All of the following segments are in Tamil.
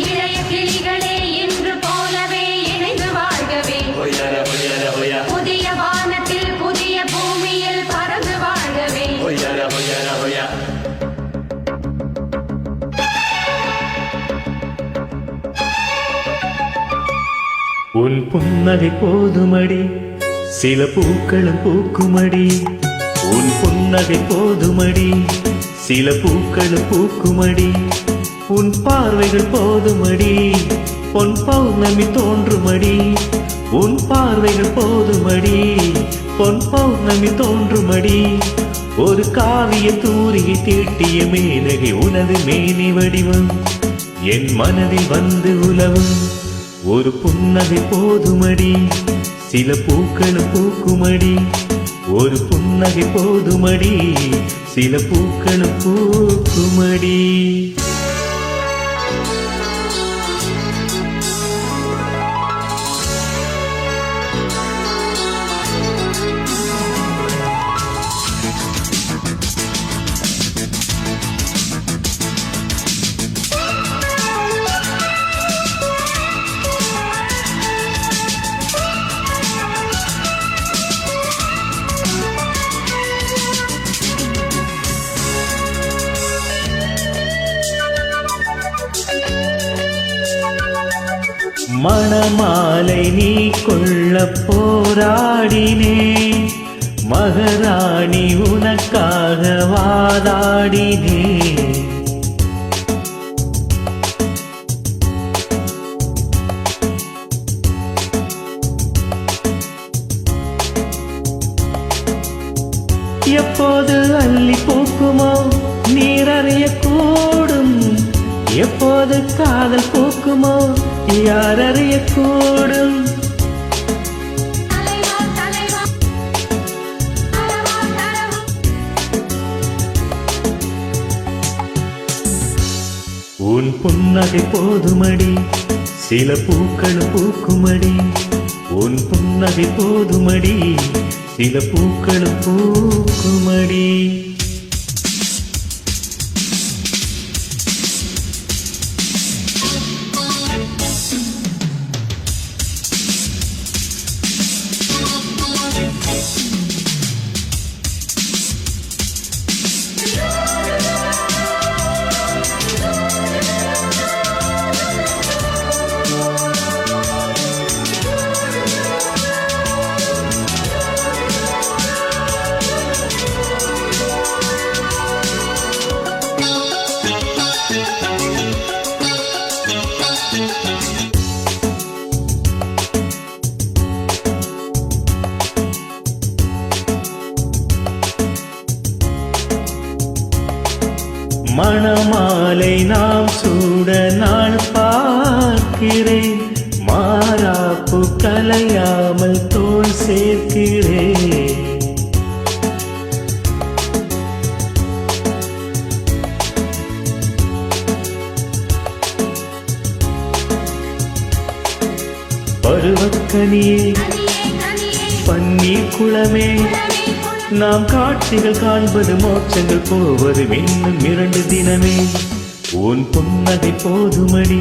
இளைய கிளிகளே இன்று போலவே இணைந்து வாழ்கவே. புதிய வானத்தில் புதிய பூமியில் பறந்து வாழ்கவே. உன் புன்னகை போதுமடி, சில பூக்களும் பூக்குமடி. உன் புன்னகை போதுமடி, சில பூக்களும் பூக்குமடி. உன் பார்வைகள் போதுமடி, பொன் பௌர்ணமி தோன்றுமடி. உன் பார்வைகள் போதுமடி, பொன் பௌர்ணமி தோன்றுமடி. ஒரு காவிய தூரியை தீட்டிய மேனகை உனது மேனி வடிவம் என் மனதில் வந்து உலவும். ஒரு புன்னகை போதுமடி, சில பூக்களும் பூக்குமடி. ஒரு புன்னகை போதுமடி, சில பூக்களும் பூக்குமடி. மணமாலை நீ கொள்ள போராடினே, மகாராணி உனக்காக வாதாடினே. எப்போது அள்ளி பூக்குமோ நீரறிய கூடும். எப்போது காதல் பூக்குமோ யார் அறியக்கூடும். உன் புன்னகை போதுமடி, சில பூக்கள் பூக்குமடி. உன் புன்னகை போதுமடி, சில பூக்கள் பூக்குமடி. மணமாலை நாம் சூட நாள் பார்க்கிறேன். மாறாப்பு கலையாமல் தோள் சேர்க்கிறேன். பருவக்கனியே பன்னீர் குளமே, நாம் காட்சிகள் காண்பது மோட்சங்கள் போவது இன்னும் 2 தினமே. உன் புன்னகை போதுமடி,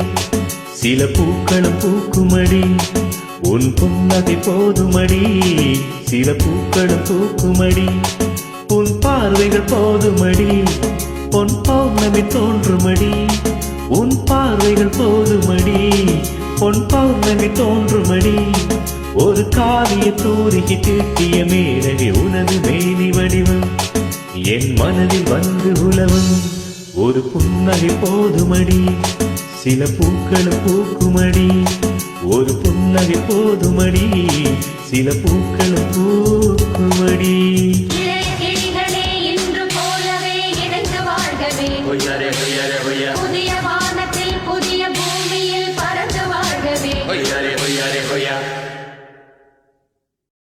சில பூக்களும் பூக்குமடி. உன் புன்னகை போதுமடி, சில பூக்களும் பூக்குமடி. உன் பார்வைகள் போதுமடி, பொன் பௌர்ணமி தோன்றுமடி. உன் பார்வைகள் போதுமடி, பொன் பௌர்ணமி தோன்றுமடி. ஒரு காவிய தூரிகை தீட்டிய மேனகை உனது மேனி வடிவம் என் மனதில் வந்து உலவும். ஒரு புன்னகை போதுமடி, சில பூக்கள் பூக்குமடி. ஒரு புன்னகை போதுமடி, சில பூக்கள் பூக்குமடி.